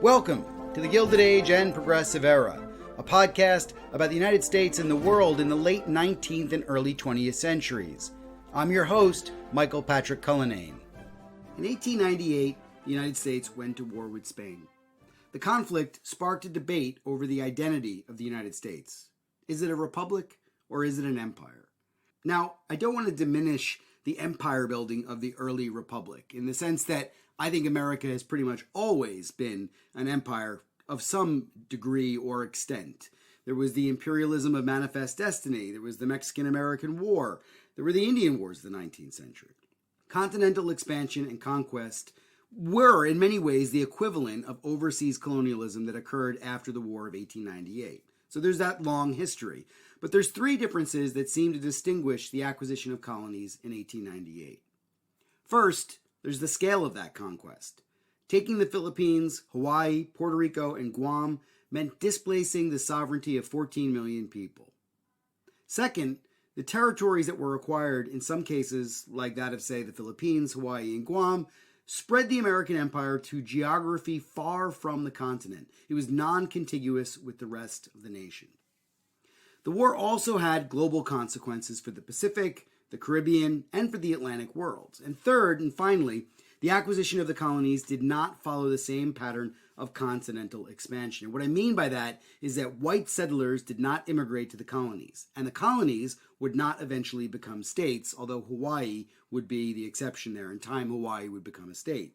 Welcome to the Gilded Age and Progressive Era, a podcast about the United States and the world in the late 19th and early 20th centuries. I'm your host, Michael Patrick Cullinane. In 1898, the United States went to war with Spain. The conflict sparked a debate over the identity of the United States. Is it a republic or is it an empire? Now, I don't want to diminish the empire building of the early republic in the sense that I think America has pretty much always been an empire of some degree or extent. There was the imperialism of manifest destiny. There was the Mexican-American War. There were the Indian Wars of the 19th century. Continental expansion and conquest were, in many ways, the equivalent of overseas colonialism that occurred after the War of 1898. So there's that long history. But there's three differences that seem to distinguish the acquisition of colonies in 1898. First, there's the scale of that conquest. Taking the Philippines, Hawaii, Puerto Rico, and Guam meant displacing the sovereignty of 14 million people. Second, the territories that were acquired, in some cases, like that of, say, the Philippines, Hawaii, and Guam, spread the American empire to geography far from the continent. It was non-contiguous with the rest of the nation. The war also had global consequences for the Pacific, the Caribbean, and for the Atlantic worlds. And third, and finally, the acquisition of the colonies did not follow the same pattern of continental expansion. And what I mean by that is that white settlers did not immigrate to the colonies, and the colonies would not eventually become states, although Hawaii would be the exception there. In time, Hawaii would become a state.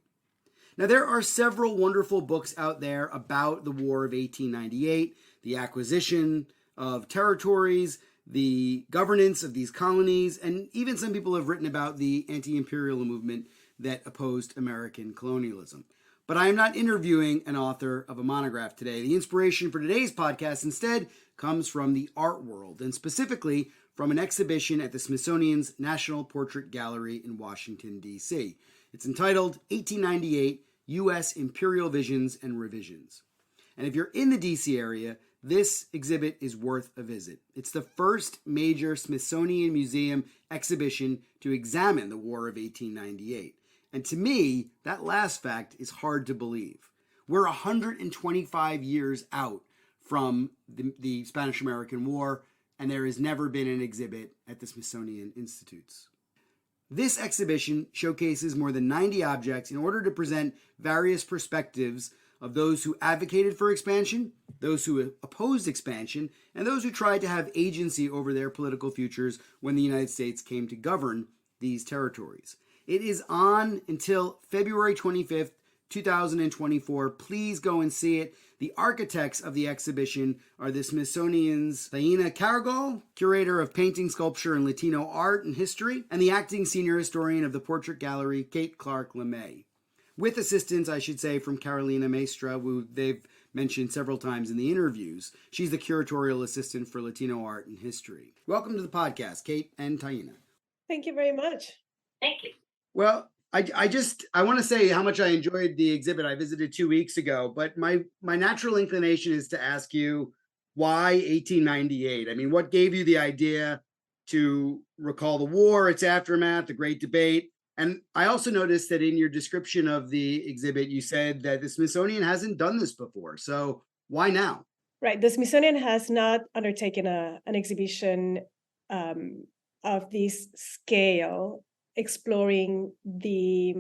Now, there are several wonderful books out there about the War of 1898, the acquisition of territories, the governance of these colonies, and even some people have written about the anti-imperial movement that opposed American colonialism. But I am not interviewing an author of a monograph today. The inspiration for today's podcast instead comes from the art world, and specifically from an exhibition at the Smithsonian's National Portrait Gallery in Washington, D.C. It's entitled 1898 U.S. Imperial Visions and Revisions. And if you're in the D.C. area, this exhibit is worth a visit. It's the first major Smithsonian Museum exhibition to examine the War of 1898. And to me, that last fact is hard to believe. We're 125 years out from the Spanish-American War, and there has never been an exhibit at the Smithsonian Institutes. This exhibition showcases more than 90 objects in order to present various perspectives of those who advocated for expansion, those who opposed expansion, and those who tried to have agency over their political futures when the United States came to govern these territories. It is on until February 25th, 2024. Please go and see it. The architects of the exhibition are the Smithsonian's Taína Caragol, curator of painting, sculpture, and Latino art and history, and the acting senior historian of the Portrait Gallery, Kate Clarke Lemay. With assistance, I should say, from Carolina Maestra, who they've mentioned several times in the interviews. She's the curatorial assistant for Latino art and history. Welcome to the podcast, Kate and Taína. Thank you very much. Thank you. Well, I want to say how much I enjoyed the exhibit. I visited 2 weeks ago, but my natural inclination is to ask you, why 1898? I mean, what gave you the idea to recall the war, its aftermath, the Great Debate? And I also noticed that in your description of the exhibit, you said that the Smithsonian hasn't done this before. So why now? Right. The Smithsonian has not undertaken an exhibition of this scale, exploring the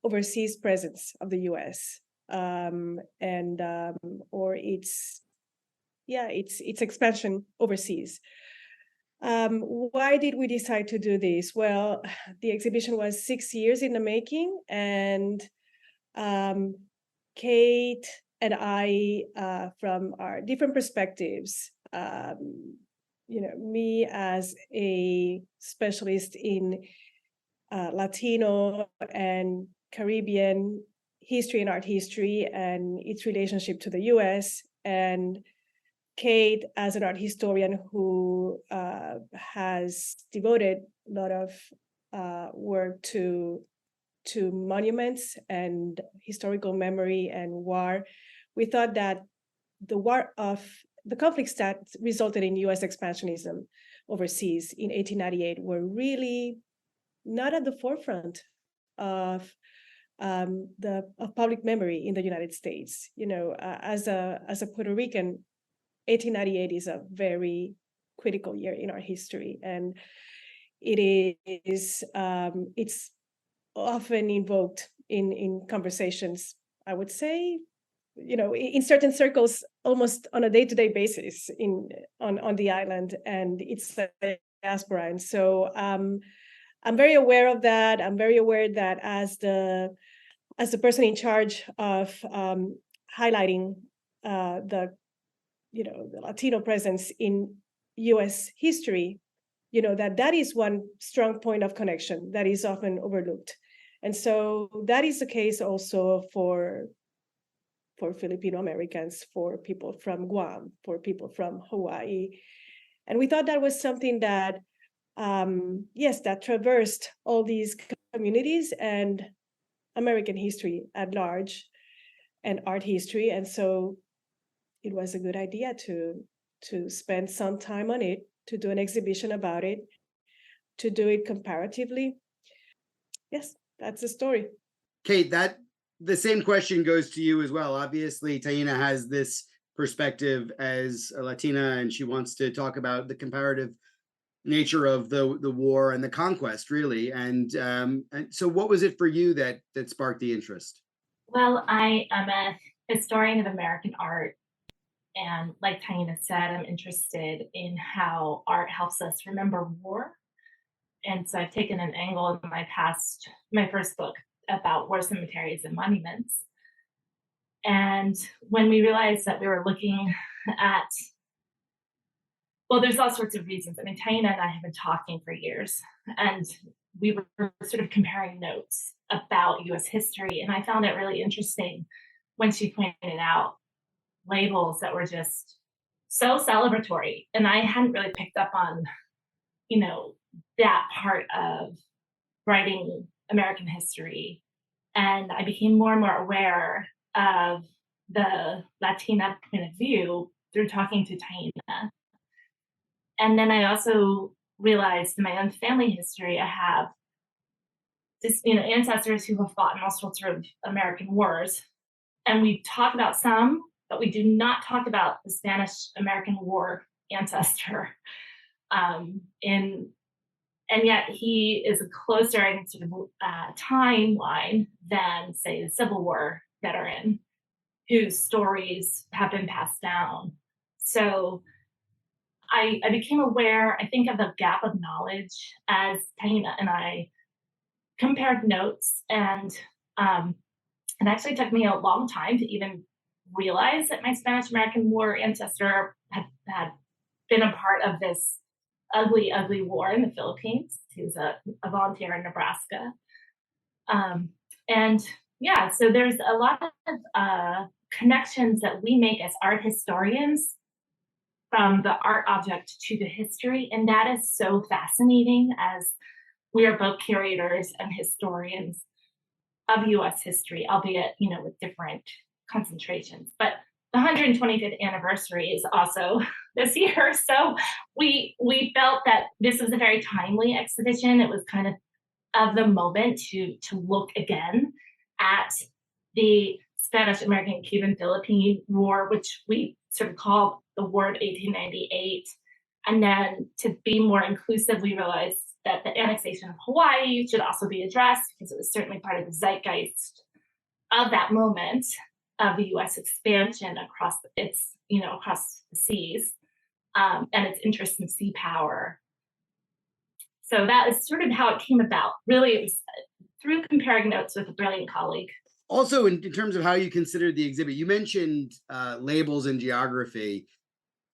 overseas presence of the U.S. Or its expansion overseas. Why did we decide to do this? Well, the exhibition was 6 years in the making, and Kate and I, from our different perspectives, me as a specialist in Latino and Caribbean history and art history and its relationship to the U.S., and Kate as an art historian who has devoted a lot of work to monuments and historical memory and war. We thought that the War of the conflicts that resulted in U.S. expansionism overseas in 1898 were really not at the forefront of of public memory in the United States. As a Puerto Rican, 1898 is a very critical year in our history, and it's often invoked in conversations, I would say, in certain circles almost on a day-to-day basis on the island, and it's a diaspora. And so I'm very aware of that. I'm very aware that as the person in charge of highlighting the Latino presence in U.S. history, that is one strong point of connection that is often overlooked. And so that is the case also for Filipino Americans, for people from Guam, for people from Hawaii. And we thought that was something that, that traversed all these communities and American history at large and art history. And so it was a good idea to spend some time on it, to do an exhibition about it, to do it comparatively. Yes, that's the story. Kate, the same question goes to you as well. Obviously, Taína has this perspective as a Latina, and she wants to talk about the comparative nature of the war and the conquest, really. And so what was it for you that sparked the interest? Well, I am a historian of American art. And like Taína said, I'm interested in how art helps us remember war. And so I've taken an angle in my first book about war cemeteries and monuments. And when we realized that we were looking at, well, there's all sorts of reasons. I mean, Taína and I have been talking for years, and we were sort of comparing notes about US history. And I found it really interesting when she pointed out labels that were just so celebratory. And I hadn't really picked up on, that part of writing American history. And I became more and more aware of the Latina point of view through talking to Taína. And then I also realized in my own family history, I have this, ancestors who have fought in all sorts of American wars. And we talk about some, but we do not talk about the Spanish-American War ancestor. And yet he is a closer sort of timeline than, say, the Civil War veteran, whose stories have been passed down. So I became aware, I think, of the gap of knowledge as Taína and I compared notes. And it actually took me a long time to even realize that my Spanish-American War ancestor had been a part of this ugly, ugly war in the Philippines. He was a volunteer in Nebraska. So there's a lot of connections that we make as art historians from the art object to the history. And that is so fascinating, as we are both curators and historians of US history, albeit, with different concentrations. But the 125th anniversary is also this year. So we felt that this was a very timely exhibition. It was kind of the moment to look again at the Spanish-American Cuban-Philippine War, which we sort of call the War of 1898. And then to be more inclusive, we realized that the annexation of Hawaii should also be addressed, because it was certainly part of the zeitgeist of that moment of the U.S. expansion across across the seas, and its interest in sea power. So that is sort of how it came about. Really, it was through comparing notes with a brilliant colleague. Also, in terms of how you considered the exhibit, you mentioned labels and geography.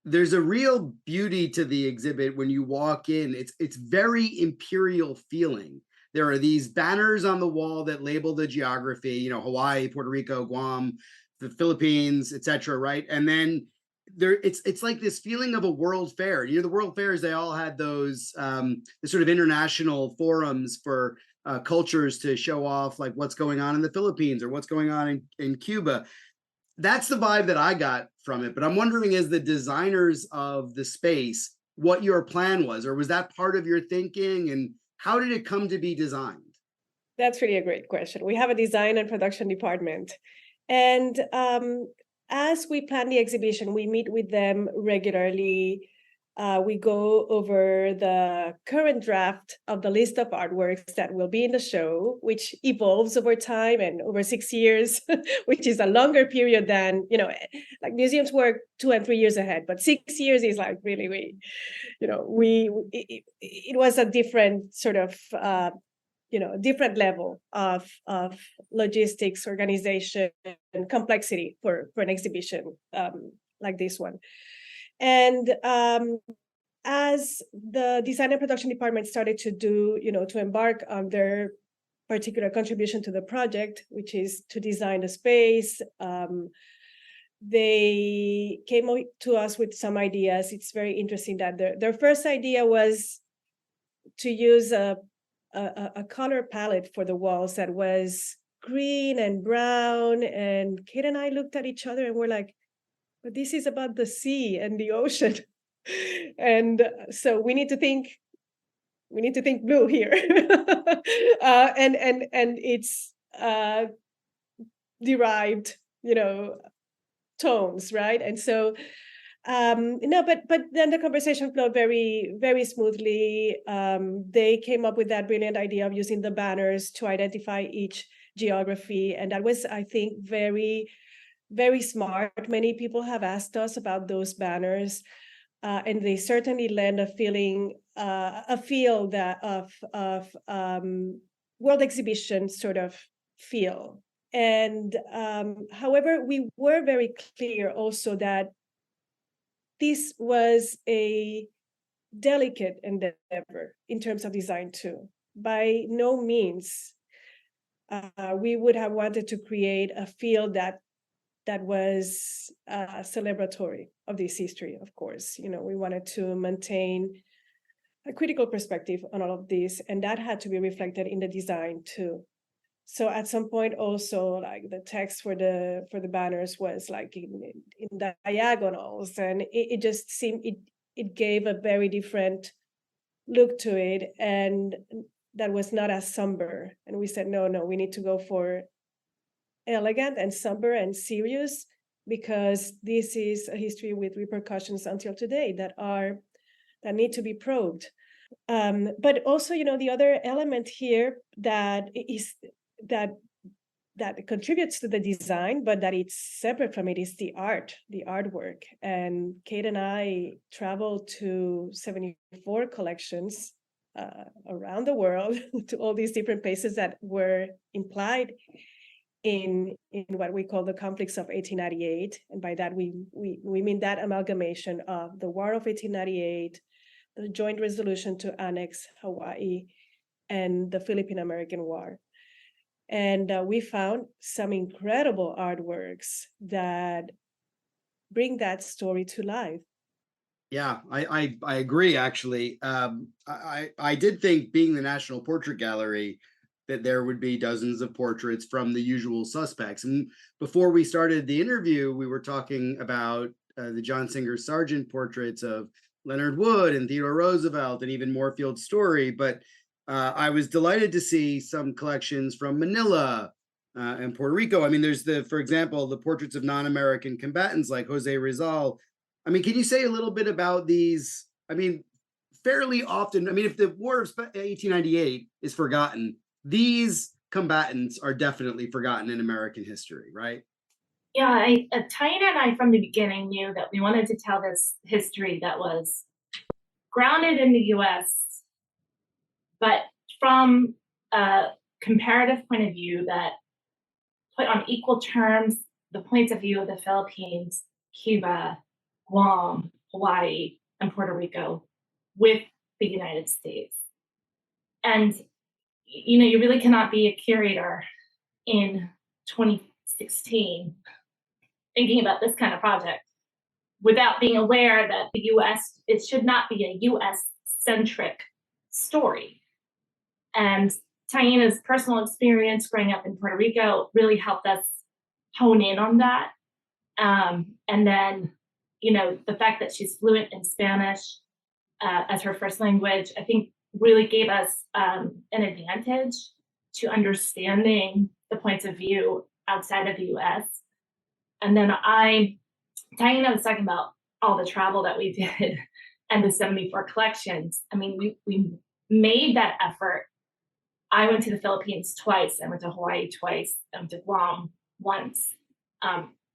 There's a real beauty to the exhibit when you walk in. It's very imperial feeling. There are these banners on the wall that label the geography, Hawaii, Puerto Rico, Guam, the Philippines, etc. Right? And then it's like this feeling of a world fair. The world fairs, they all had those the sort of international forums for cultures to show off like what's going on in the Philippines or what's going on in Cuba. That's the vibe that I got from it, but I'm wondering, as the designers of the space, what your plan was, or was that part of your thinking, and how did it come to be designed? That's really a great question. We have a design and production department. And as we plan the exhibition, we meet with them regularly. We go over the current draft of the list of artworks that will be in the show, which evolves over time and over 6 years, which is a longer period than, like museums work 2 and 3 years ahead, but 6 years is like really, it was a different sort of, different level of logistics, organization, and complexity for an exhibition like this one. And as the design and production department started to to embark on their particular contribution to the project, which is to design the space, they came to us with some ideas. It's very interesting that their first idea was to use a color palette for the walls that was green and brown. And Kate and I looked at each other and we're like, but this is about the sea and the ocean. And so we need to think blue here. And it's derived, tones, right? And so no, but then the conversation flowed very, very smoothly. They came up with that brilliant idea of using the banners to identify each geography. And that was, I think, very, very smart. Many people have asked us about those banners. And they certainly lend a feel that of world exhibition sort of feel. And however, we were very clear also that this was a delicate endeavor in terms of design too. By no means we would have wanted to create a field that was celebratory of this history, of course. We wanted to maintain a critical perspective on all of this, and that had to be reflected in the design too. So at some point also, like the text for the banners was like in diagonals, and it just seemed it gave a very different look to it, and that was not as somber. And we said, no, we need to go for elegant and somber and serious, because this is a history with repercussions until today that need to be probed. But also, the other element here that contributes to the design, but that it's separate from it, is the artwork. And Kate and I traveled to 74 collections around the world, to all these different places that were implied in what we call the conflicts of 1898. And by that we mean that amalgamation of the War of 1898, the joint resolution to annex Hawaii, and the Philippine-American War. And we found some incredible artworks that bring that story to life. Yeah, I agree, actually. I did think, being the National Portrait Gallery, that there would be dozens of portraits from the usual suspects. And before we started the interview, we were talking about the John Singer Sargent portraits of Leonard Wood and Theodore Roosevelt, and even Moorfield Story. But I was delighted to see some collections from Manila and Puerto Rico. I mean, there's for example, the portraits of non-American combatants like Jose Rizal. I mean, can you say a little bit about these? I mean, fairly often, if the War of 1898 is forgotten, these combatants are definitely forgotten in American history, right? Yeah, Taína and I from the beginning knew that we wanted to tell this history that was grounded in the US, but from a comparative point of view that put on equal terms the points of view of the Philippines, Cuba, Guam, Hawaii, and Puerto Rico with the United States. And you really cannot be a curator in 2016 thinking about this kind of project without being aware that the US, it should not be a US-centric story. And Taína's personal experience growing up in Puerto Rico really helped us hone in on that. And then, the fact that she's fluent in Spanish as her first language, I think really gave us an advantage to understanding the points of view outside of the US. And then Taína was talking about all the travel that we did and the 74 collections. I mean, we made that effort. I went to the Philippines twice. I went to Hawaii twice. I went to Guam once,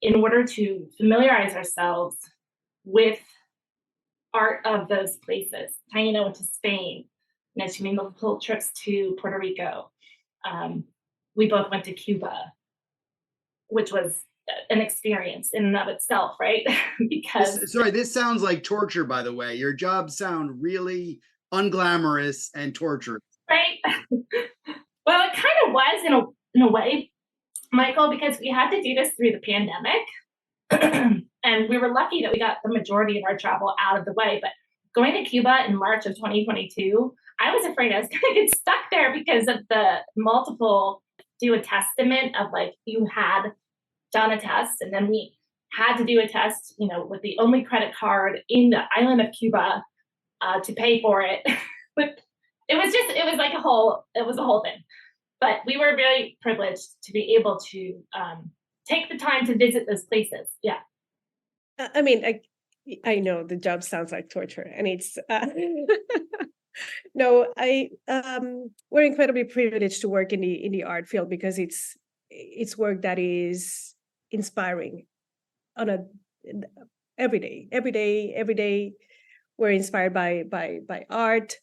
in order to familiarize ourselves with art of those places. Taína went to Spain. She made multiple trips to Puerto Rico. We both went to Cuba, which was an experience in and of itself, right? Because this sounds like torture, by the way. Your jobs sound really unglamorous and torturous. Right? Well, it kind of was in a way, Michael, because we had to do this through the pandemic. And we were lucky that we got the majority of our travel out of the way. But going to Cuba in March of 2022, I was afraid I was going to get stuck there because of the multiple do a testament of like you had done a test, and then we had to do a test, with the only credit card in the island of Cuba to pay for it. But it was like a whole thing. But we were very privileged to be able to take the time to visit those places. Yeah. I mean, I know the job sounds like torture, and it's no, we're incredibly privileged to work in the art field because it's work that is inspiring on every day. We're inspired by art,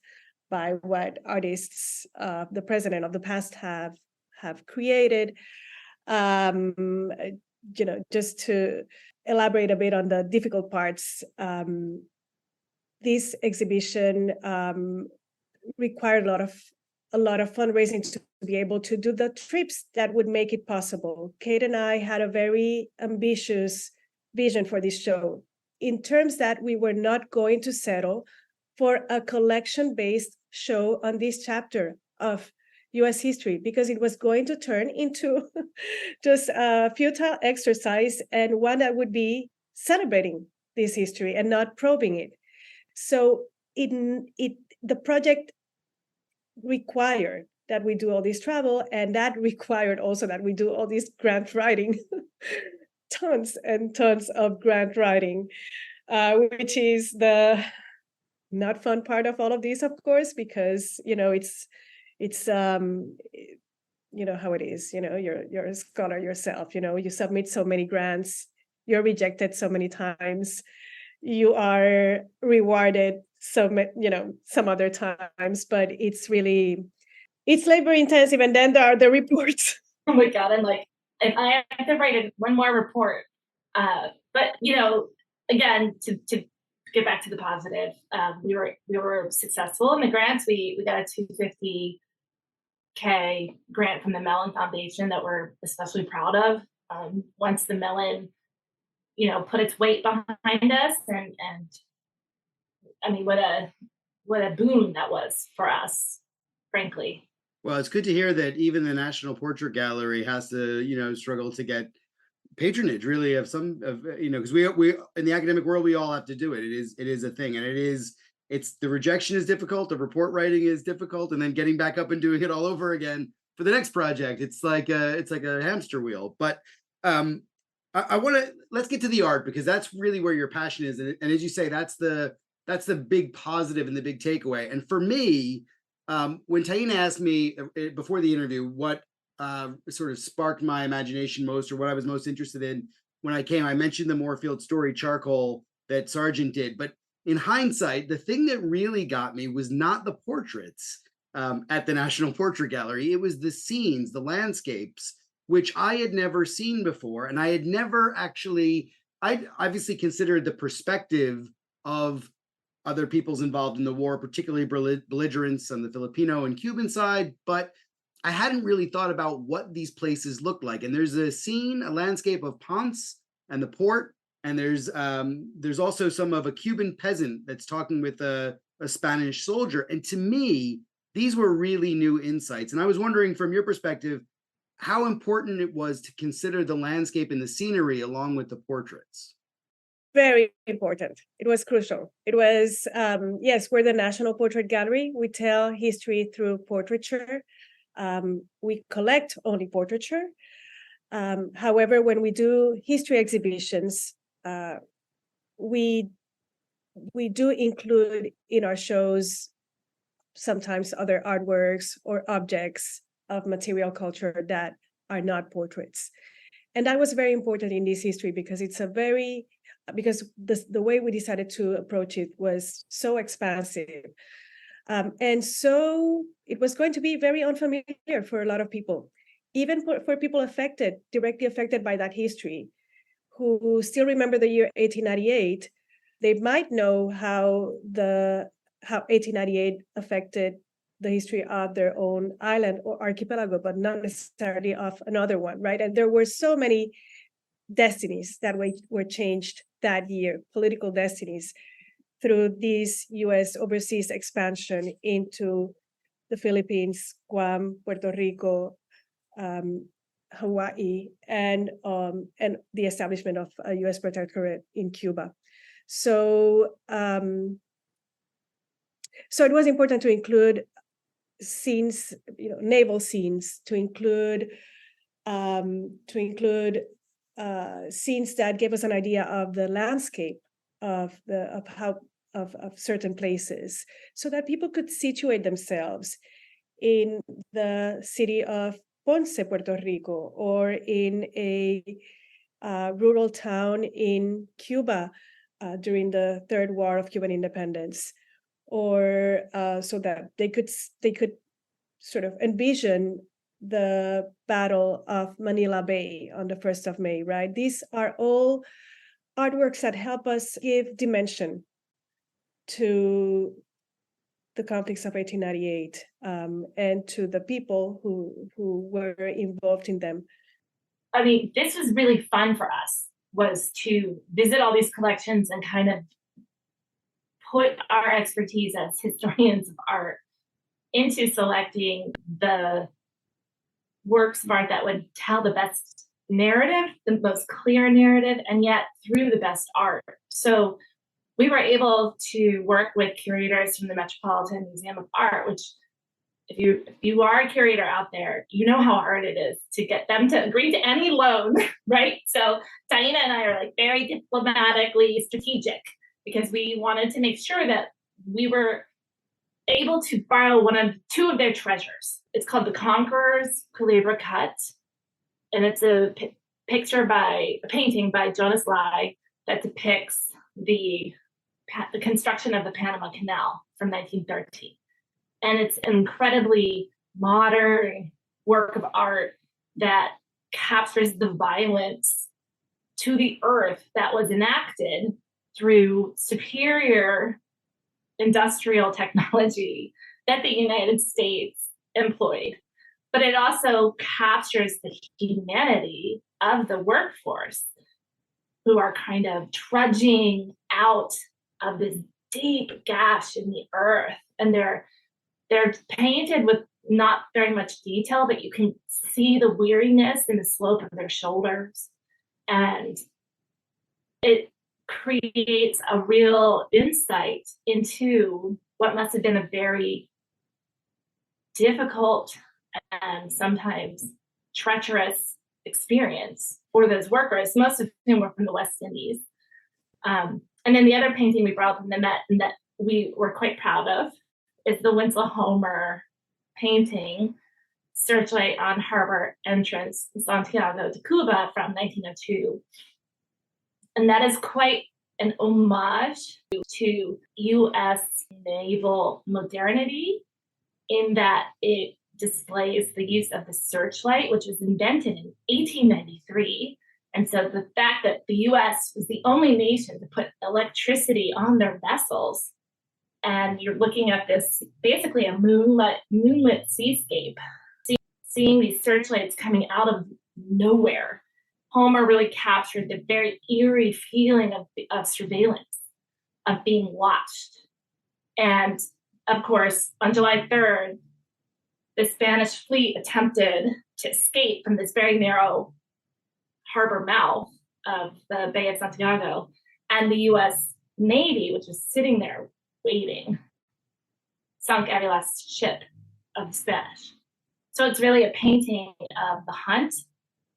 by what artists, the present of the past have created. Just to elaborate a bit on the difficult parts, this exhibition required a lot of fundraising to be able to do the trips that would make it possible. Kate and I had a very ambitious vision for this show, in terms that we were not going to settle for a collection-based show on this chapter of US history, because it was going to turn into just a futile exercise, and one that would be celebrating this history and not probing it. So the project required that we do all this travel, and that required also that we do all this grant writing, tons and tons of grant writing, which is the not fun part of all of this, of course, because it's how it is. You're a scholar yourself. You submit so many grants, you're rejected so many times, you are rewarded some other times, but it's labor intensive. And then there are the reports. Oh my God, I'm like, and I have to write one more report. But again, to get back to the positive, we were successful in the grants. We got a $250K grant from the Mellon Foundation that we're especially proud of. Once the Mellon, put its weight behind us, and I mean, what a boon that was for us, frankly. Well, it's good to hear that even the National Portrait Gallery has to, struggle to get patronage, really, because we in the academic world, we all have to do it. It is a thing, and it's the rejection is difficult, the report writing is difficult, and then getting back up and doing it all over again for the next project. It's like a hamster wheel. But let's get to the art, because that's really where your passion is, and as you say, that's the big positive and the big takeaway. And for me, when Taína asked me before the interview what sort of sparked my imagination most, or what I was most interested in when I came, I mentioned the Moorfield Story charcoal that Sargent did. But in hindsight, the thing that really got me was not the portraits at the National Portrait Gallery. It was the scenes, the landscapes, which I had never seen before. And I had never I'd obviously considered the perspective of other peoples involved in the war, particularly belligerents on the Filipino and Cuban side, but I hadn't really thought about what these places looked like. And there's a landscape of Ponce and the port, and there's also some of a Cuban peasant that's talking with a Spanish soldier. And to me, these were really new insights. And I was wondering, from your perspective, how important it was to consider the landscape and the scenery along with the portraits. Very important. It was crucial. It was, yes, we're the National Portrait Gallery. We tell history through portraiture. We collect only portraiture. However, when we do history exhibitions, we do include in our shows sometimes other artworks or objects of material culture that are not portraits. And that was very important in this history because because the way we decided to approach it was so expansive. And so it was going to be very unfamiliar for a lot of people, even for people directly affected by that history, who still remember the year 1898. They might know how 1898 affected the history of their own island or archipelago, but not necessarily of another one, right? And there were so many destinies that were changed that year, political destinies, through this U.S. overseas expansion into the Philippines, Guam, Puerto Rico, Hawaii, and the establishment of a U.S. protectorate in Cuba. So it was important to include scenes, naval scenes, to include scenes that gave us an idea of the landscape of certain places, so that people could situate themselves in the city of Ponce, Puerto Rico, or in a rural town in Cuba during the Third War of Cuban Independence, or so that they could sort of envision the Battle of Manila Bay on the 1st of May, right? These are all artworks that help us give dimension to the conflicts of 1898 and to the people who were involved in them. I mean, this was really fun for us, was to visit all these collections and kind of put our expertise as historians of art into selecting the works of art that would tell the best narrative, the most clear narrative, and yet through the best art. So we were able to work with curators from the Metropolitan Museum of Art, which if you are a curator out there, you know how hard it is to get them to agree to any loan, right? So Taína and I are like very diplomatically strategic because we wanted to make sure that we were able to borrow two of their treasures. It's called the Conqueror's Culebra Cut, and it's a painting by Jonas Lai that depicts the construction of the Panama Canal from 1913. And it's an incredibly modern work of art that captures the violence to the earth that was enacted through superior industrial technology that the United States employed. But it also captures the humanity of the workforce who are kind of trudging out of this deep gash in the earth. And they're painted with not very much detail, but you can see the weariness in the slope of their shoulders. And it creates a real insight into what must have been a very difficult and sometimes treacherous experience for those workers, most of whom were from the West Indies. And then the other painting we brought from the Met and that we were quite proud of is the Winslow Homer painting, Searchlight on Harbor Entrance, Santiago de Cuba from 1902. And that is quite an homage to U.S. naval modernity in that it displays the use of the searchlight, which was invented in 1893. And so the fact that the U.S. was the only nation to put electricity on their vessels, and you're looking at this basically a moonlit seascape, seeing these searchlights coming out of nowhere. Homer really captured the very eerie feeling of surveillance, of being watched. And of course, on July 3rd, the Spanish fleet attempted to escape from this very narrow harbor mouth of the Bay of Santiago, and the US Navy, which was sitting there waiting, sunk every last ship of the Spanish. So it's really a painting of the hunt.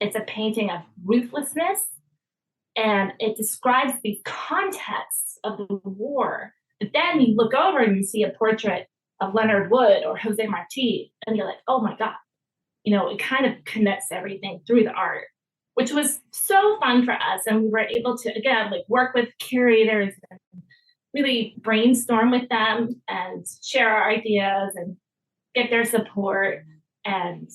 It's a painting of ruthlessness, and it describes the contexts of the war. But then you look over and you see a portrait of Leonard Wood or Jose Marti, and you're like, oh my God. It kind of connects everything through the art, which was so fun for us. And we were able to, again, work with curators and really brainstorm with them and share our ideas and get their support. And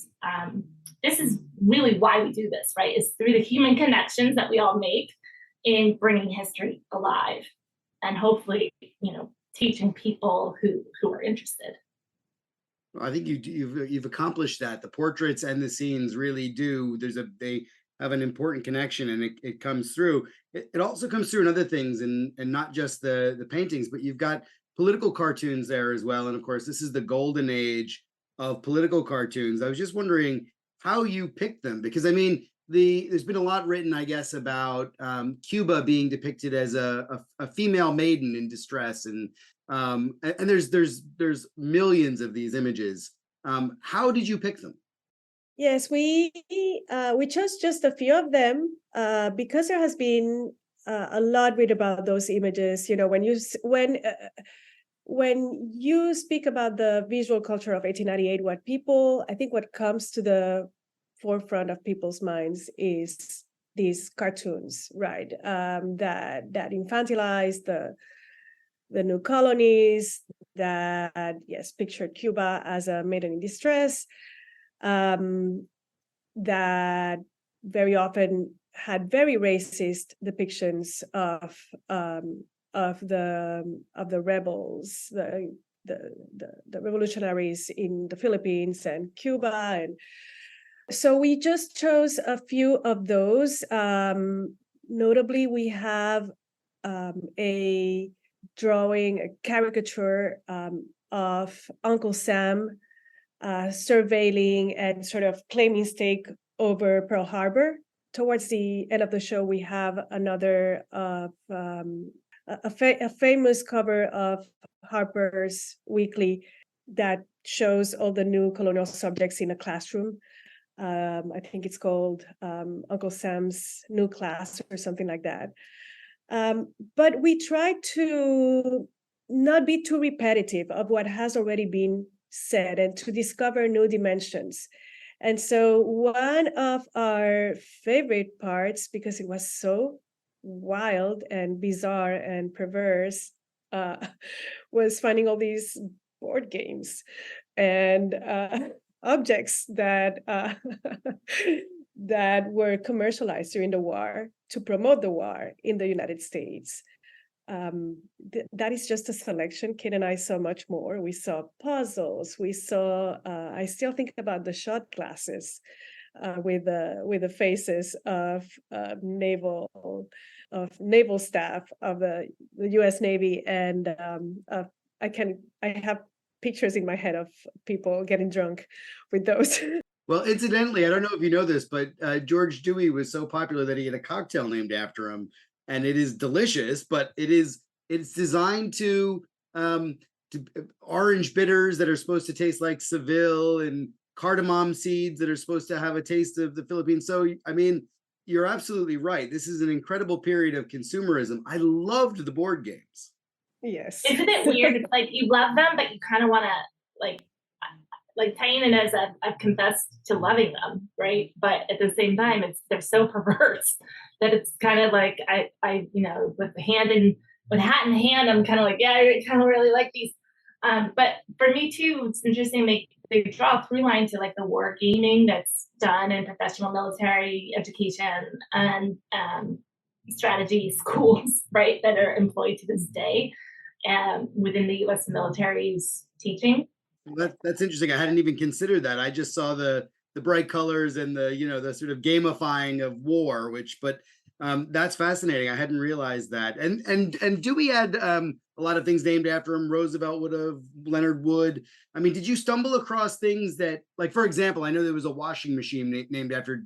this is really why we do this, right? It's through the human connections that we all make in bringing history alive, and hopefully, teaching people who are interested. I think you've accomplished that. The portraits and the scenes really do. They have an important connection, and it comes through. It also comes through in other things, and not just the paintings, but you've got political cartoons there as well. And of course, this is the golden age of political cartoons. I was just wondering how you picked them, because there's been a lot written, I guess, about Cuba being depicted as a female maiden in distress, and there's millions of these images. How did you pick them? Yes, we chose just a few of them because there has been a lot written about those images. When you speak about the visual culture of 1898, what comes to the forefront of people's minds is these cartoons, right? That infantilize the new colonies, that pictured Cuba as a maiden in distress, that very often had very racist depictions of the rebels, the revolutionaries in the Philippines and Cuba, and so we just chose a few of those. Notably, we have a drawing, a caricature of Uncle Sam surveilling and sort of claiming stake over Pearl Harbor. Towards the end of the show, we have another a famous cover of Harper's Weekly that shows all the new colonial subjects in a classroom. I think it's called Uncle Sam's New Class or something like that. But we try to not be too repetitive of what has already been said and to discover new dimensions. And so one of our favorite parts, because it was so wild and bizarre and perverse, was finding all these board games and objects that that were commercialized during the war to promote the war in the United States. That is just a selection. Kate and I saw much more. We saw puzzles. We saw. I still think about the shot glasses with the faces of naval staff of the U.S. Navy, and I have pictures in my head of people getting drunk with those. Well, incidentally, I don't know if you know this, but George Dewey was so popular that he had a cocktail named after him, and it is delicious. But it's designed to orange bitters that are supposed to taste like Seville, and cardamom seeds that are supposed to have a taste of the Philippines. So, you're absolutely right. This is an incredible period of consumerism. I loved the board games. Yes. Isn't it weird? It's like you love them, but you kind of want to like Taína knows I've confessed to loving them, right? But at the same time, they're so perverse that it's kind of like I with hat in hand, I'm kind of like, yeah, I kind of really like these. But for me too, it's interesting. They draw a through line to the war gaming that's done in professional military education and strategy schools, right? That are employed to this day within the U.S. military's teaching. That's interesting. I hadn't even considered that. I just saw the bright colors and the sort of gamifying of war, but That's fascinating. I hadn't realized that. And Dewey had a lot of things named after him. Roosevelt would have, Leonard Wood. I mean, did you stumble across things that, like, for example, I know there was a washing machine named after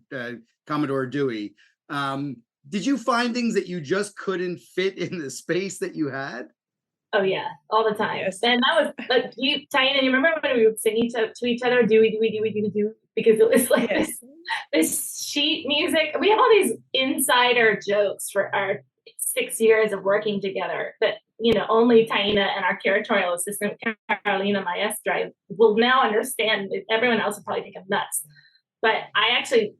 Commodore Dewey. Did you find things that you just couldn't fit in the space that you had? Oh yeah, all the time. Yes. And that was like Taína, you remember when we would sing to each other, Dewey, Dewey, Dewey, Dewey, Dewey, because it was like Yes. this sheet music. We have all these insider jokes for our 6 years of working together that, you know, only Taína and our curatorial assistant, Carolina Maestra, will now understand. Everyone else would probably think I'm nuts. But I actually,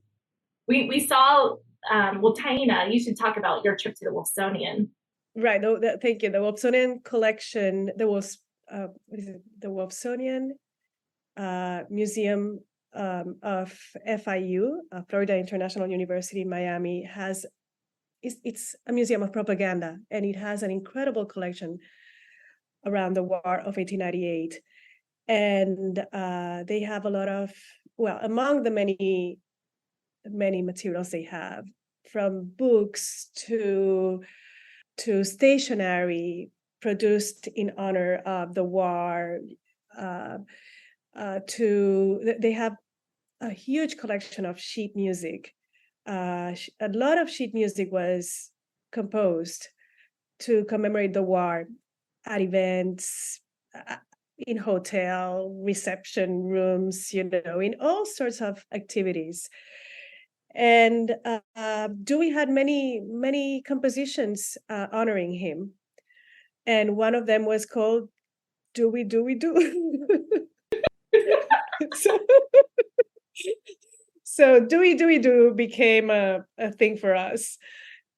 we saw, well, Taína, you should talk about your trip to the Wolfsonian. Right. Thank you. The Wolfsonian collection, there was, what is it? The Wolfsonian Museum of FIU, Florida International University, Miami, it's a museum of propaganda, and it has an incredible collection around the War of 1898. And they have a lot of, well, among the many materials they have, from books to stationery produced in honor of the war, they have a huge collection of sheet music. A lot of sheet music was composed to commemorate the war at events, in hotel reception rooms, in all sorts of activities. And Dewey had many compositions honoring him, and one of them was called "Dewey Dewey Do." so "Dewey Dewey Do" became a thing for us,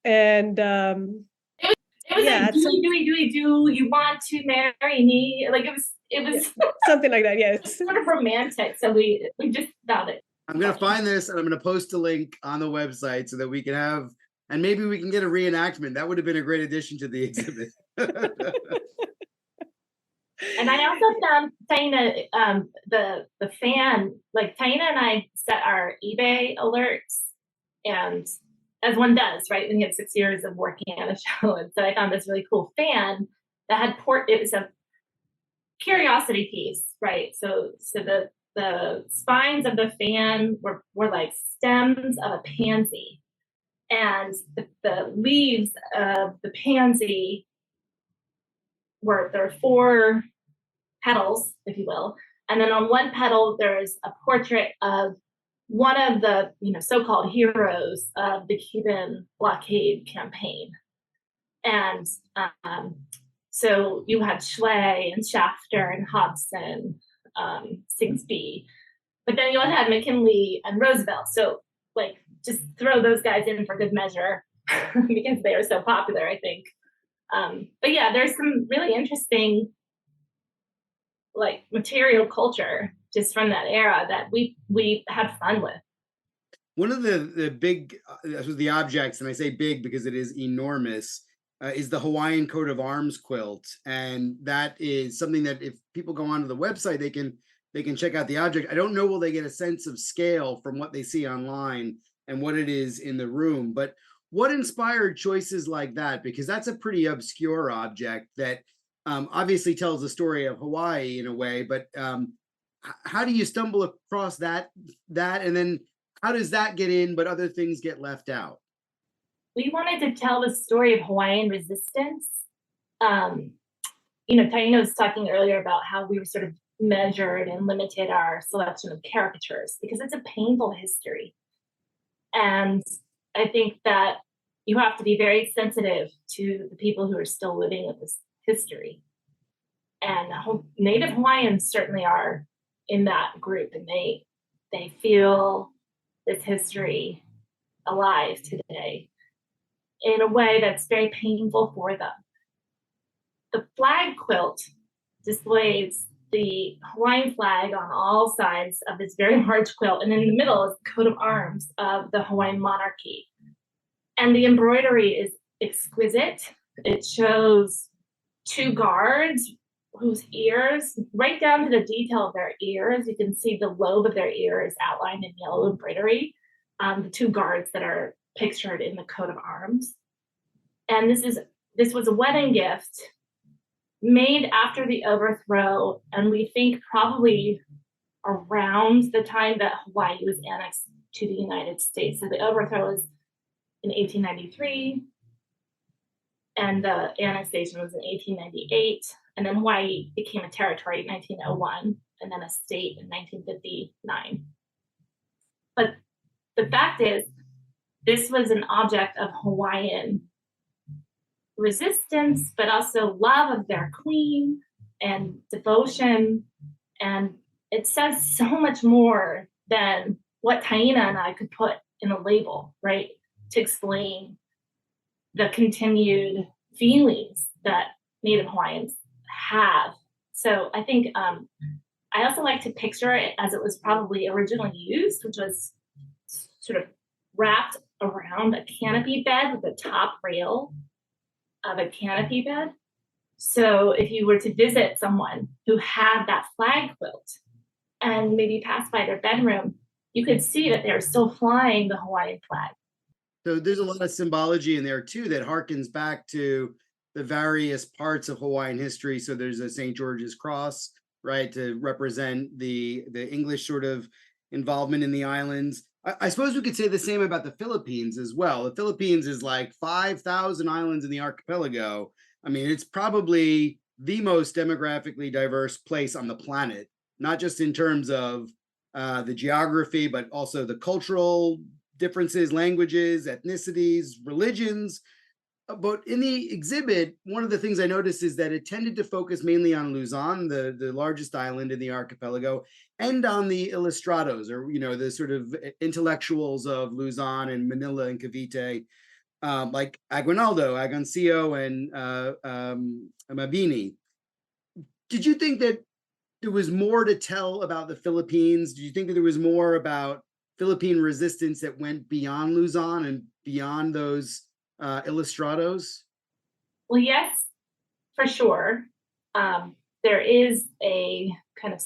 and it was like Dewey Do. You want to marry me? Like it was yeah, something like that. Yes, sort of romantic. So we just found it. I'm going to find this and I'm going to post a link on the website so that we can have, and maybe we can get a reenactment. That would have been a great addition to the exhibit. And I also found Taína, the fan, like Taína and I set our eBay alerts, and as one does, right, when you have 6 years of working on a show. And so I found this really cool fan that had it was a curiosity piece, right? So the spines of the fan were like stems of a pansy, and the leaves of the pansy there are 4 petals, if you will, and then on one petal there's a portrait of one of the so-called heroes of the Cuban blockade campaign. And so you had Schley and Shafter and Hobson, Sigsbee, but then you also had McKinley and Roosevelt. So like just throw those guys in for good measure because they are so popular, I think. But yeah, there's some really interesting like material culture just from that era that we had fun with. One of the big, the objects, and I say big because it is enormous, is the Hawaiian coat of arms quilt, and that is something that if people go onto the website, they can check out the object. I don't know will they get a sense of scale from what they see online and what it is in the room, but what inspired choices like that? Because that's a pretty obscure object that obviously tells the story of Hawaii in a way, but how do you stumble across that, and then how does that get in, but other things get left out? We wanted to tell the story of Hawaiian resistance. Taína was talking earlier about how we were sort of measured and limited our selection of caricatures because it's a painful history. And I think that you have to be very sensitive to the people who are still living with this history. And Native Hawaiians certainly are in that group, and they feel this history alive today in a way that's very painful for them. The flag quilt displays the Hawaiian flag on all sides of this very large quilt, and in the middle is the coat of arms of the Hawaiian monarchy. And the embroidery is exquisite. It shows 2 guards whose ears, right down to the detail of their ears, you can see the lobe of their ear is outlined in yellow embroidery. The 2 guards that are pictured in the coat of arms. And this was a wedding gift made after the overthrow, and we think probably around the time that Hawaii was annexed to the United States. So the overthrow was in 1893, and the annexation was in 1898, and then Hawaii became a territory in 1901, and then a state in 1959. But the fact is, this was an object of Hawaiian resistance, but also love of their queen and devotion. And it says so much more than what Taína and I could put in a label, right? To explain the continued feelings that Native Hawaiians have. So I think I also like to picture it as it was probably originally used, which was sort of wrapped around a canopy bed with the top rail of a canopy bed. So if you were to visit someone who had that flag quilt and maybe pass by their bedroom, you could see that they're still flying the Hawaiian flag. So there's a lot of symbology in there too that harkens back to the various parts of Hawaiian history. So there's a St. George's Cross, right, to represent the English sort of involvement in the islands. I suppose we could say the same about the Philippines as well. The Philippines is like 5,000 islands in the archipelago. I mean, it's probably the most demographically diverse place on the planet, not just in terms of the geography, but also the cultural differences, languages, ethnicities, religions. But in the exhibit, one of the things I noticed is that it tended to focus mainly on Luzon, the largest island in the archipelago, and on the ilustrados, or the sort of intellectuals of Luzon and Manila and Cavite, like Aguinaldo, Agoncillo, and Mabini. Did you think that there was more to tell about the Philippines? Do you think that there was more about Philippine resistance that went beyond Luzon and beyond those ilustrados? Well, yes, for sure. There is a kind of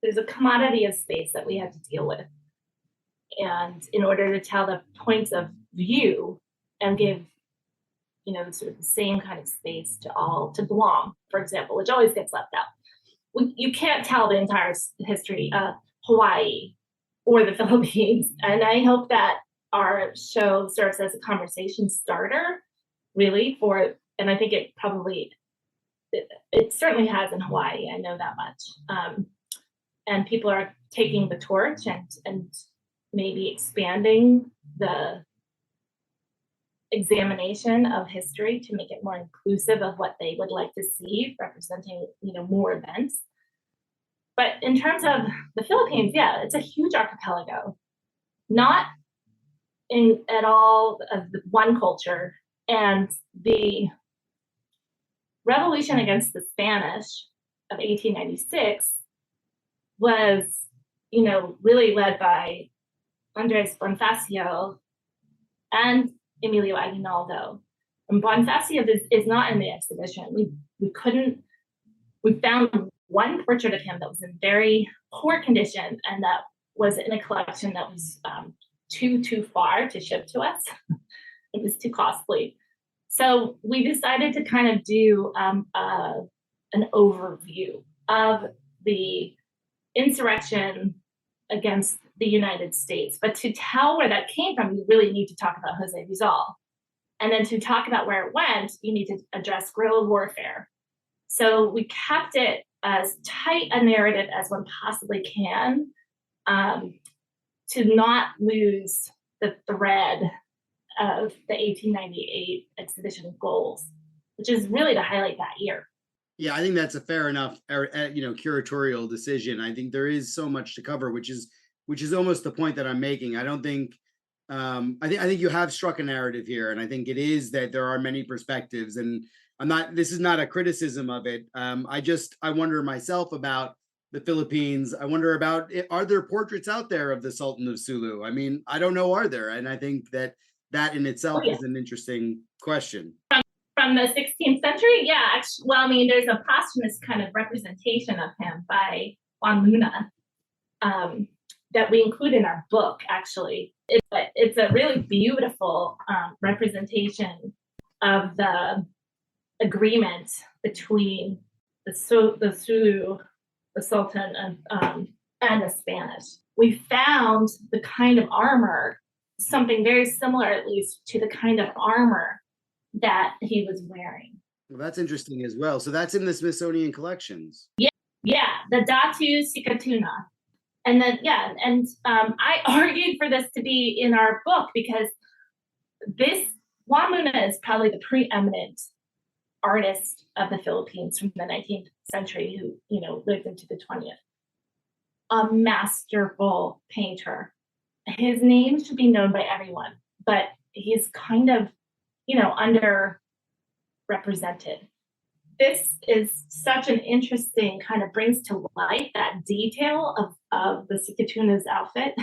there's a commodity of space that we had to deal with, and in order to tell the points of view and give sort of the same kind of space to Guam, for example, which always gets left out. You can't tell the entire history of Hawaii or the Philippines, and I hope that our show serves as a conversation starter, really, and I think it certainly has in Hawaii. I know that much. And people are taking the torch and maybe expanding the examination of history to make it more inclusive of what they would like to see, representing more events. But in terms of the Philippines, yeah, it's a huge archipelago, not at all of one culture. And the revolution against the Spanish of 1896 was, really led by Andres Bonifacio and Emilio Aguinaldo. And Bonifacio is not in the exhibition. We found one portrait of him that was in very poor condition, and that was in a collection that was too far to ship to us. It was too costly. So we decided to kind of do an overview of the insurrection against the United States. But to tell where that came from, you really need to talk about Jose Rizal. And then to talk about where it went, you need to address guerrilla warfare. So we kept it as tight a narrative as one possibly can, to not lose the thread of the 1898 exhibition goals, which is really to highlight that year. Yeah, I think that's a fair enough, curatorial decision. I think there is so much to cover, which is almost the point that I'm making. I don't think, I think you have struck a narrative here, and I think it is that there are many perspectives, and this is not a criticism of it. I wonder myself about the Philippines. I wonder about, are there portraits out there of the Sultan of Sulu? I mean, I don't know, are there? And I think that in itself is an interesting question. From the 16th century? Yeah, actually, well, I mean, there's a posthumous kind of representation of him by Juan Luna that we include in our book, actually. It's a really beautiful representation of the agreement between the Zulu, the Sultan, and the Spanish. We found the kind of armor, something very similar at least to the kind of armor that he was wearing. Well, that's interesting as well. So that's in the Smithsonian collections. Yeah, the Datu Sikatuna. And then, I argued for this to be in our book because this Juan Muna is probably the preeminent artist of the Philippines from the 19th century who, lived into the 20th. A masterful painter. His name should be known by everyone, but he's kind of, underrepresented. This is such an interesting kind of brings to light that detail of the Sikatuna's outfit.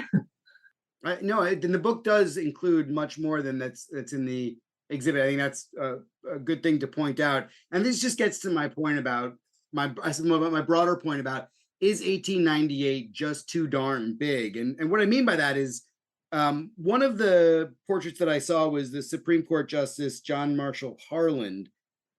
No, and the book does include much more than that's in the exhibit. I think that's a good thing to point out. And this just gets to my point about my broader point about, is 1898 just too darn big? And what I mean by that is, one of the portraits that I saw was the Supreme Court Justice John Marshall Harlan.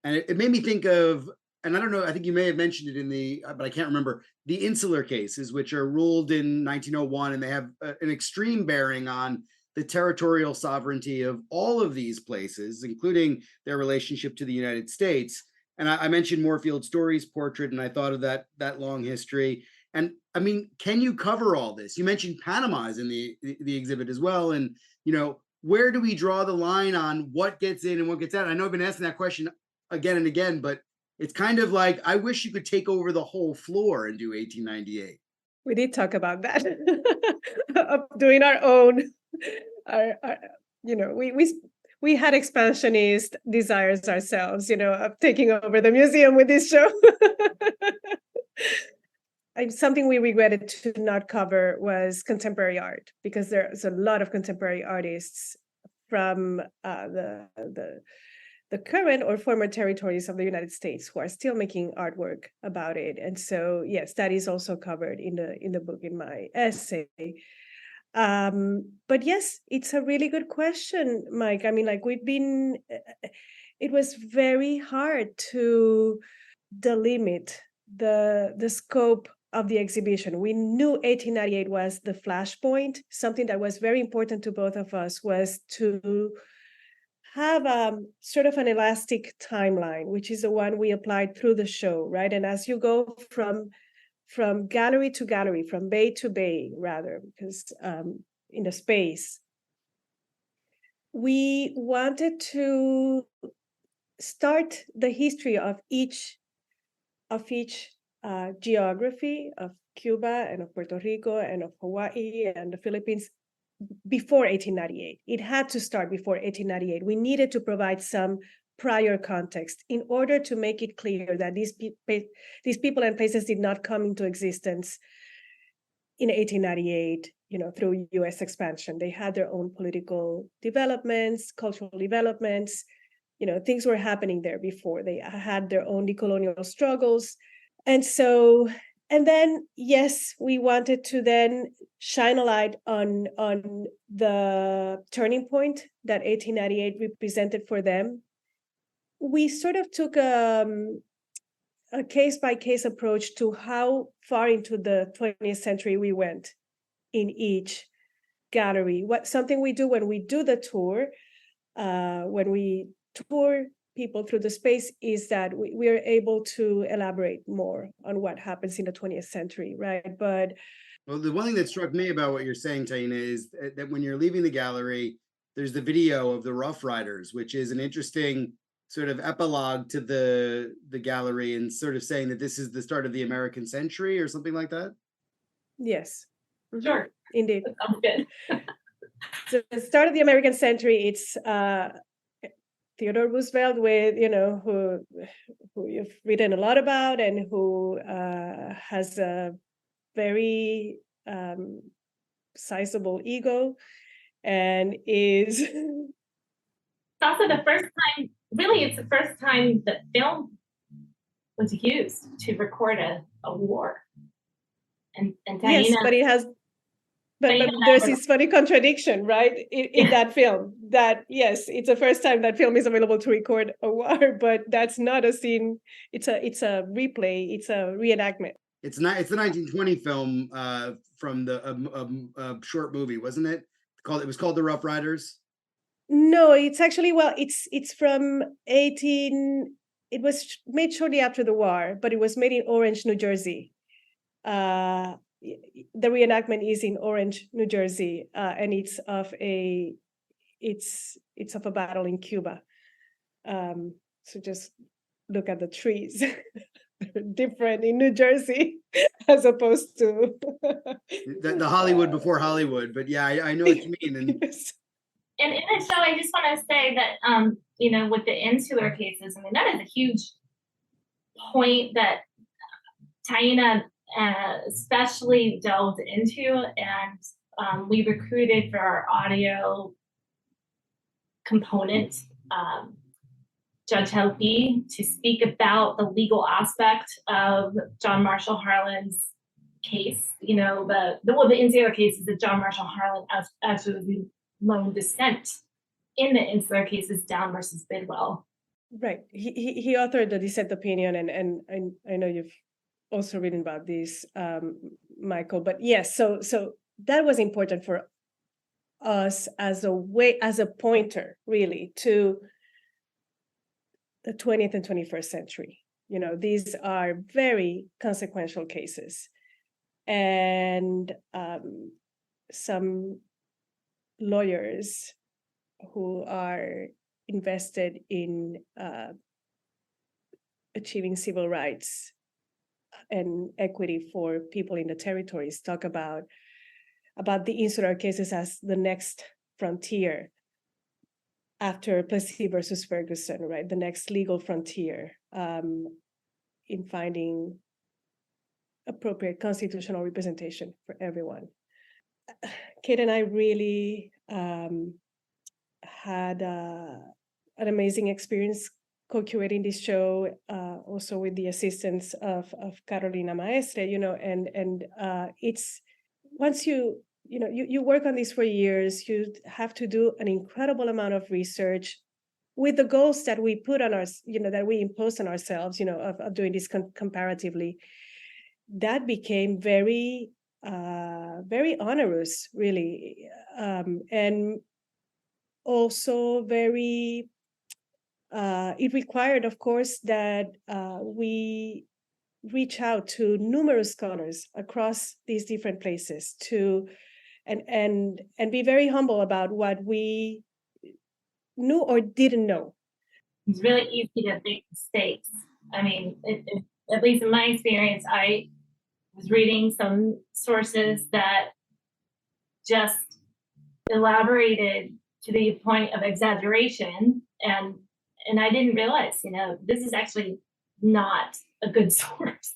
And it made me think of, and I don't know, I think you may have mentioned it but I can't remember, the Insular cases, which are ruled in 1901, and they have an extreme bearing on the territorial sovereignty of all of these places, including their relationship to the United States. And I mentioned Moorfield Story's portrait, and I thought of that long history. And I mean, can you cover all this? You mentioned Panama is in the exhibit as well. And, where do we draw the line on what gets in and what gets out? I know I've been asking that question again and again, but it's kind of like, I wish you could take over the whole floor and do 1898. We did talk about that, of doing our own, we had expansionist desires ourselves, of taking over the museum with this show. Something we regretted to not cover was contemporary art, because there's a lot of contemporary artists from the current or former territories of the United States who are still making artwork about it. And so, yes, that is also covered in the book, in my essay. But yes, it's a really good question, Mike. I mean, it was very hard to delimit the scope of the exhibition. We knew 1898 was the flashpoint. Something that was very important to both of us was to have sort of an elastic timeline, which is the one we applied through the show, right? And as you go from gallery to gallery, from bay to bay, rather, because in the space, we wanted to start the history of each geography of Cuba and of Puerto Rico and of Hawaii and the Philippines before 1898. It had to start before 1898. We needed to provide some prior context in order to make it clear that these people and places did not come into existence in 1898, through U.S. expansion. They had their own political developments, cultural developments. Things were happening there before. They had their own decolonial struggles. And then, yes, we wanted to then shine a light on the turning point that 1898 represented for them. We sort of took a case-by-case approach to how far into the 20th century we went in each gallery. Something we do when we do the tour, when we tour people through the space, is that we are able to elaborate more on what happens in the 20th century, right? But well, the one thing that struck me about what you're saying, Taína, is that when you're leaving the gallery, there's the video of the Rough Riders, which is an interesting sort of epilogue to the gallery, and sort of saying that this is the start of the American century or something like that. Yes. Sure. Indeed. That sounds good. So the start of the American century, it's Theodore Roosevelt, who you've written a lot about, and who has a very sizable ego, and is. It's also the first time. Really, it's the first time that film was used to record a war. And Taína, yes, but it has. But there's this funny contradiction, right, in that film, that yes, it's the first time that film is available to record a war, but that's not a scene. It's a replay. It's a reenactment. It's not. It's the 1920 film from the short movie, wasn't it? It was called The Rough Riders. No, it's actually, well, it's from 18. It was made shortly after the war, but it was made in Orange, New Jersey. The reenactment is in Orange, New Jersey, and it's of a battle in Cuba. So just look at the trees. Different in New Jersey as opposed to the Hollywood before Hollywood. But yeah, I know what you mean. And yes. And in the show, I just want to say that, with the insular cases, I mean, that is a huge point that Taína especially delved into, and we recruited for our audio component Judge Helpe to speak about the legal aspect of John Marshall Harlan's case. The insular case is that John Marshall Harlan actually loaned dissent in the insular cases, Down versus Bidwell. Right. He authored the dissent opinion, and I know you've also written about this, Michael. But yes, so that was important for us as a pointer, really, to the 20th and 21st century. These are very consequential cases, and some lawyers who are invested in achieving civil rights and equity for people in the territories talk about the insular cases as the next frontier after Plessy versus Ferguson, right? The next legal frontier in finding appropriate constitutional representation for everyone. Kate and I really had an amazing experience co-curating this show, also with the assistance of Carolina Maestre, and it's, once you work on this for years, you have to do an incredible amount of research with the goals that we put on that we impose on ourselves, of doing this comparatively. That became very, very onerous, really, and also very, it required, of course, that we reach out to numerous scholars across these different places and be very humble about what we knew or didn't know. It's really easy to make mistakes. I mean, at least in my experience, I was reading some sources that just elaborated to the point of exaggeration, and I didn't realize, this is actually not a good source,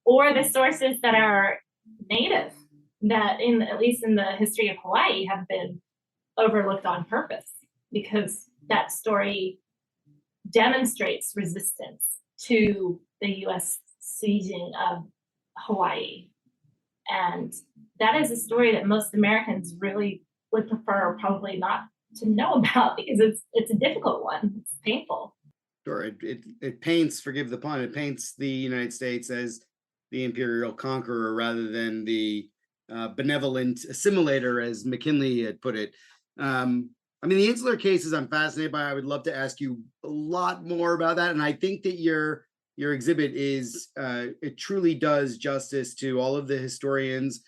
or the sources that are native, that at least in the history of Hawaii, have been overlooked on purpose, because that story demonstrates resistance to the U.S. seizing of Hawaii. And that is a story that most Americans really would prefer probably not to know about, because it's a difficult one. It's painful. Sure. It paints, forgive the pun, it paints the United States as the imperial conqueror rather than the benevolent assimilator, as McKinley had put it. I mean, the insular cases I'm fascinated by. I would love to ask you a lot more about that. And I think that your exhibit it truly does justice to all of the historians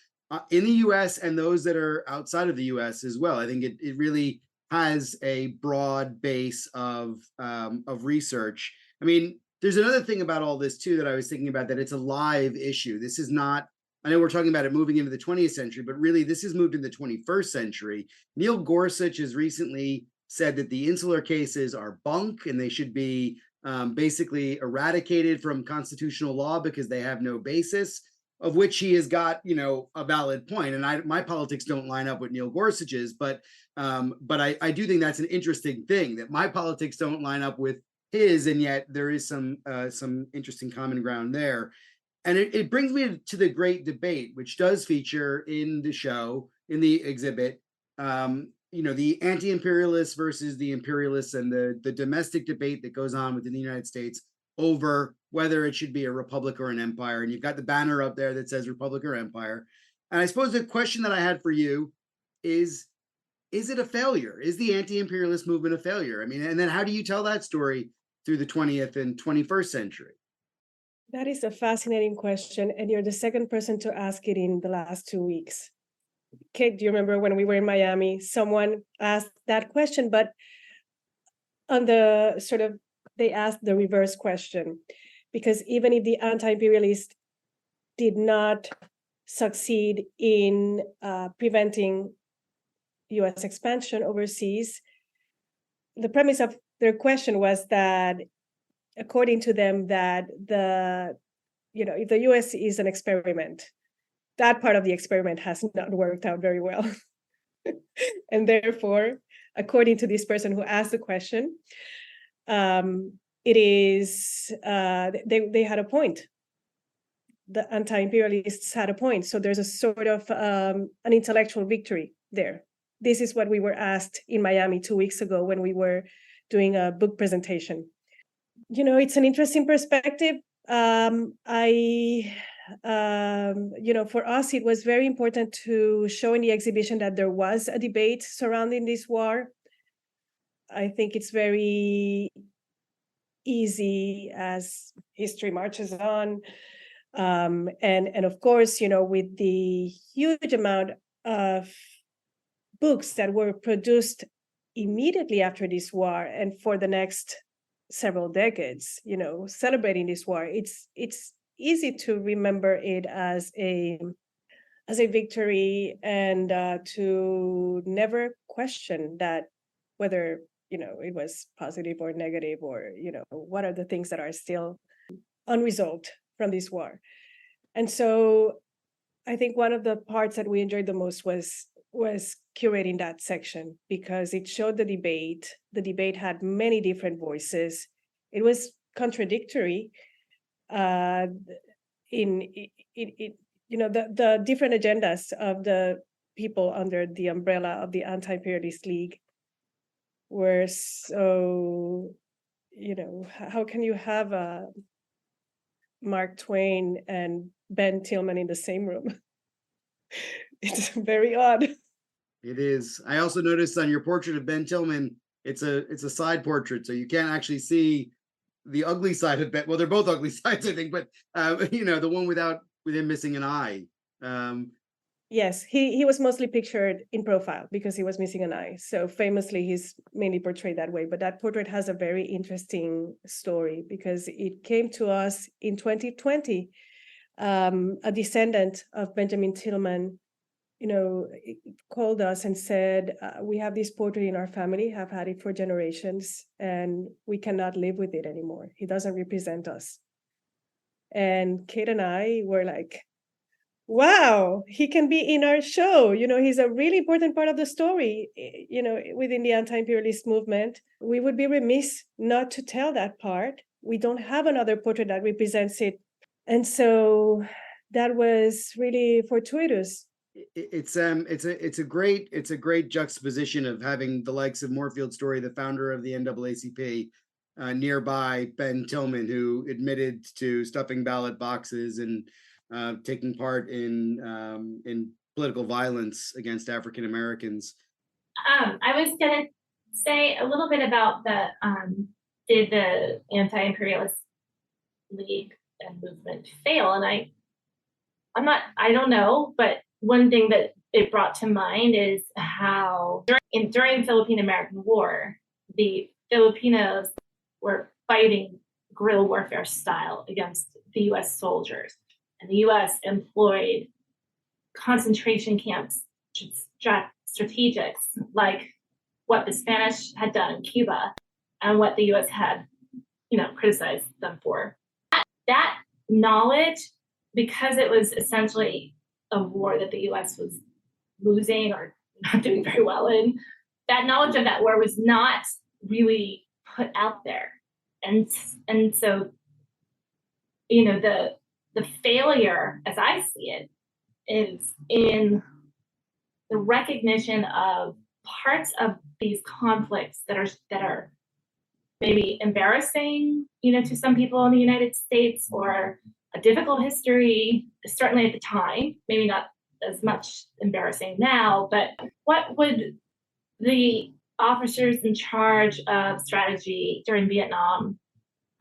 in the U.S. and those that are outside of the U.S. as well. I think it really has a broad base of research. I mean, there's another thing about all this too that I was thinking about, that it's a live issue. This is not, I know we're talking about it moving into the 20th century, but really this is moved in the 21st century. Neil Gorsuch has recently said that the insular cases are bunk and they should be basically eradicated from constitutional law because they have no basis, of which he has got, a valid point. And my politics don't line up with Neil Gorsuch's, but I do think that's an interesting thing, that my politics don't line up with his, and yet there is some interesting common ground there. And it brings me to the great debate, which does feature in the show in the exhibit, the anti-imperialists versus the imperialists and the domestic debate that goes on within the United States over whether it should be a republic or an empire. And you've got the banner up there that says republic or empire. And I suppose the question that I had for you is it a failure? Is the anti-imperialist movement a failure? I mean, and then how do you tell that story through the 20th and 21st century? That is a fascinating question, and you're the second person to ask it in the last 2 weeks. Kate, do you remember when we were in Miami, someone asked that question, but on the they asked the reverse question, because even if the anti-imperialists did not succeed in preventing US expansion overseas, the premise of their question was that, according to them, that if the US is an experiment, that part of the experiment has not worked out very well. And therefore, according to this person who asked the question, it is they had a point. The anti-imperialists had a point. So there's a sort of an intellectual victory there. This is what we were asked in Miami 2 weeks ago when we were doing a book presentation. It's an interesting perspective. For us, it was very important to show in the exhibition that there was a debate surrounding this war. I think it's very easy as history marches on. And of course, with the huge amount of books that were produced immediately after this war and for the next several decades, celebrating this war, it's easy to remember it as a victory and to never question that whether it was positive or negative, or what are the things that are still unresolved from this war. And so I think one of the parts that we enjoyed the most was curating that section, because it showed the debate. The debate had many different voices. It was contradictory in the different agendas of the people under the umbrella of the Anti-Imperialist League were so, how can you have Mark Twain and Ben Tillman in the same room? It's very odd. It is. I also noticed on your portrait of Ben Tillman, it's a side portrait, so you can't actually see the ugly side of Ben. Well, they're both ugly sides, I think, but the one with him missing an eye. Yes, he was mostly pictured in profile because he was missing an eye. So famously, he's mainly portrayed that way. But that portrait has a very interesting story because it came to us in 2020. A descendant of Benjamin Tillman, called us and said, we have this portrait in our family, have had it for generations, and we cannot live with it anymore. He doesn't represent us. And Kate and I were like, wow, he can be in our show. He's a really important part of the story, within the anti-imperialist movement. We would be remiss not to tell that part. We don't have another portrait that represents it. And so that was really fortuitous. It's a great juxtaposition of having the likes of Moorfield Story, the founder of the NAACP, nearby Ben Tillman, who admitted to stuffing ballot boxes and taking part in political violence against African Americans. I was going to say a little bit about did the Anti-Imperialist League and movement fail? And I don't know, but one thing that it brought to mind is how during the Philippine-American War, the Filipinos were fighting guerrilla warfare style against the US soldiers. And the US employed concentration camps strategics like what the Spanish had done in Cuba and what the US had, criticized them for. That knowledge, because it was essentially a war that the US was losing or not doing very well in, that knowledge of that war was not really put out there. And so, the failure, as I see it, is in the recognition of parts of these conflicts that are maybe embarrassing, to some people in the United States, or a difficult history, certainly at the time, maybe not as much embarrassing now, but what would the officers in charge of strategy during Vietnam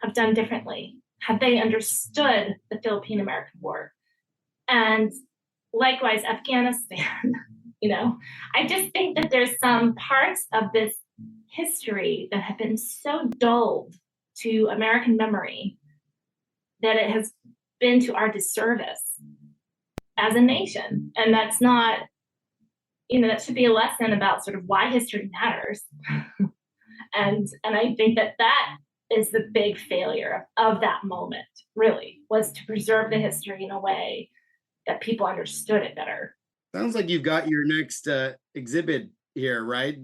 have done differently? Had they understood the Philippine-American War? And likewise, Afghanistan, I just think that there's some parts of this history that have been so dulled to American memory that it has been to our disservice as a nation. And that's not, that should be a lesson about sort of why history matters. and I think that is the big failure of that moment, really, was to preserve the history in a way that people understood it better. Sounds like you've got your next exhibit here, right?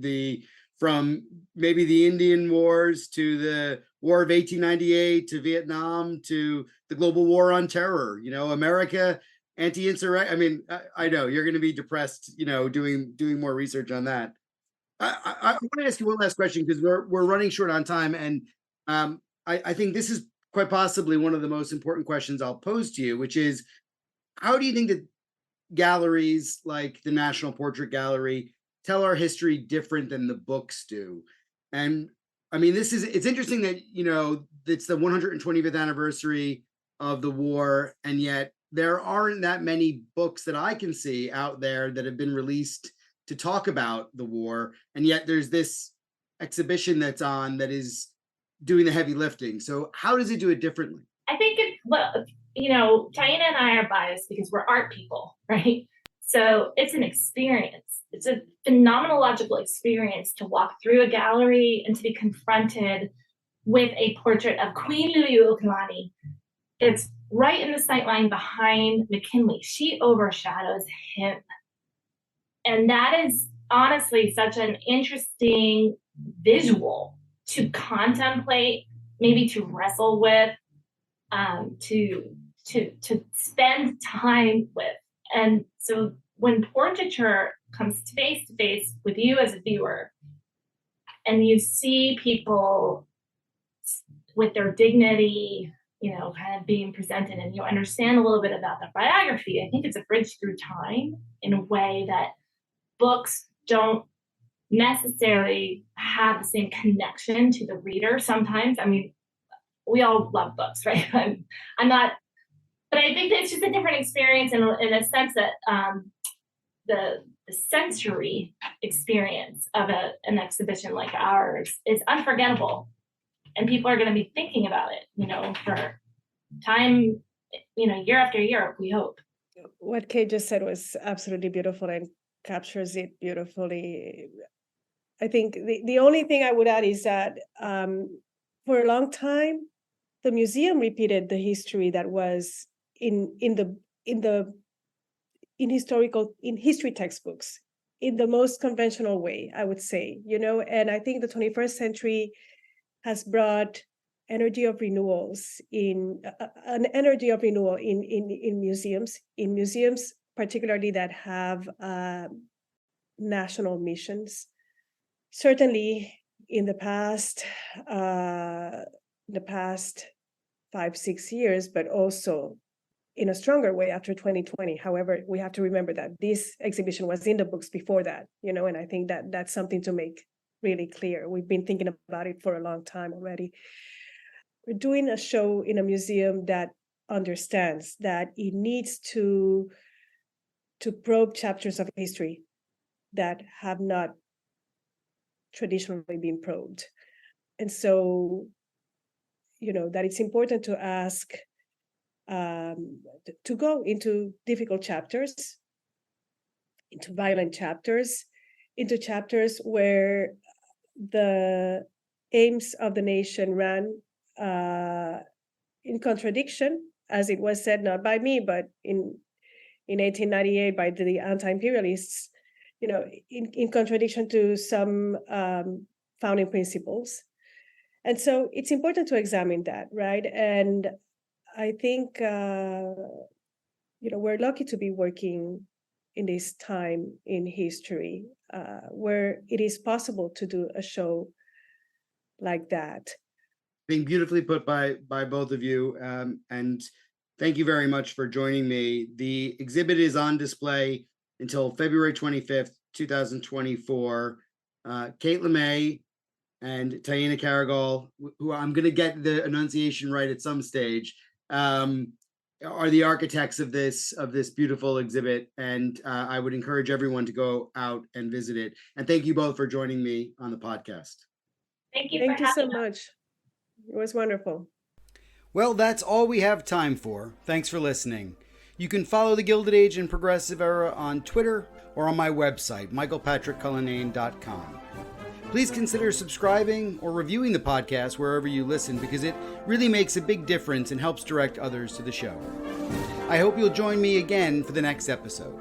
From maybe the Indian Wars to the War of 1898 to Vietnam to the global war on terror. America anti-insurrection. I mean, I know you're going to be depressed. Doing more research on that. I want to ask you one last question, because we're running short on time, and I think this is quite possibly one of the most important questions I'll pose to you, which is, how do you think that galleries like the National Portrait Gallery tell our history different than the books do? And I mean, it's interesting that, it's the 125th anniversary of the war, and yet there aren't that many books that I can see out there that have been released to talk about the war. And yet there's this exhibition that's on that is doing the heavy lifting. So how does it do it differently? I think Taína and I are biased because we're art people, right? So it's an experience. It's a phenomenological experience to walk through a gallery and to be confronted with a portrait of Queen Liliuokalani. It's right in the sightline behind McKinley. She overshadows him. And that is honestly such an interesting visual to contemplate, maybe to wrestle with, to spend time with. And so when portraiture comes face to face with you as a viewer, and you see people with their dignity, kind of being presented, and you understand a little bit about the biography, I think it's a bridge through time in a way that books don't necessarily have the same connection to the reader sometimes. I mean, we all love books, right? I'm not, but I think it's just a different experience in a sense that the sensory experience of an exhibition like ours is unforgettable. And people are going to be thinking about it, for time, year after year, we hope. What Kate just said was absolutely beautiful and captures it beautifully. I think the only thing I would add is that for a long time, the museum repeated the history that was in history textbooks in the most conventional way, I would say, and I think the 21st century has brought energy of renewals in museums, particularly that have national missions. Certainly in the past 5-6 years, but also in a stronger way after 2020. However, we have to remember that this exhibition was in the books before that, and I think that that's something to make really clear. We've been thinking about it for a long time already. We're doing a show in a museum that understands that it needs to probe chapters of history that have not traditionally been probed. And so, that it's important to ask, to go into difficult chapters, into violent chapters, into chapters where the aims of the nation ran in contradiction, as it was said, not by me, but in 1898 by the anti-imperialists, in contradiction to some founding principles. And so it's important to examine that, right? And I think, we're lucky to be working in this time in history where it is possible to do a show like that. Being beautifully put by both of you, and thank you very much for joining me. The exhibit is on display until February 25th, 2024. Kate Lemay and Taína Caragol, who I'm going to get the enunciation right at some stage, are the architects of this beautiful exhibit, and I would encourage everyone to go out and visit it. And thank you both for joining me on the podcast. Thank you Thank for you so having us. much. It was wonderful. Well, that's all we have time for. Thanks for listening. You can follow the Gilded Age and Progressive Era on Twitter or on my website, michaelpatrickcullinane.com. Please consider subscribing or reviewing the podcast wherever you listen, because it really makes a big difference and helps direct others to the show. I hope you'll join me again for the next episode.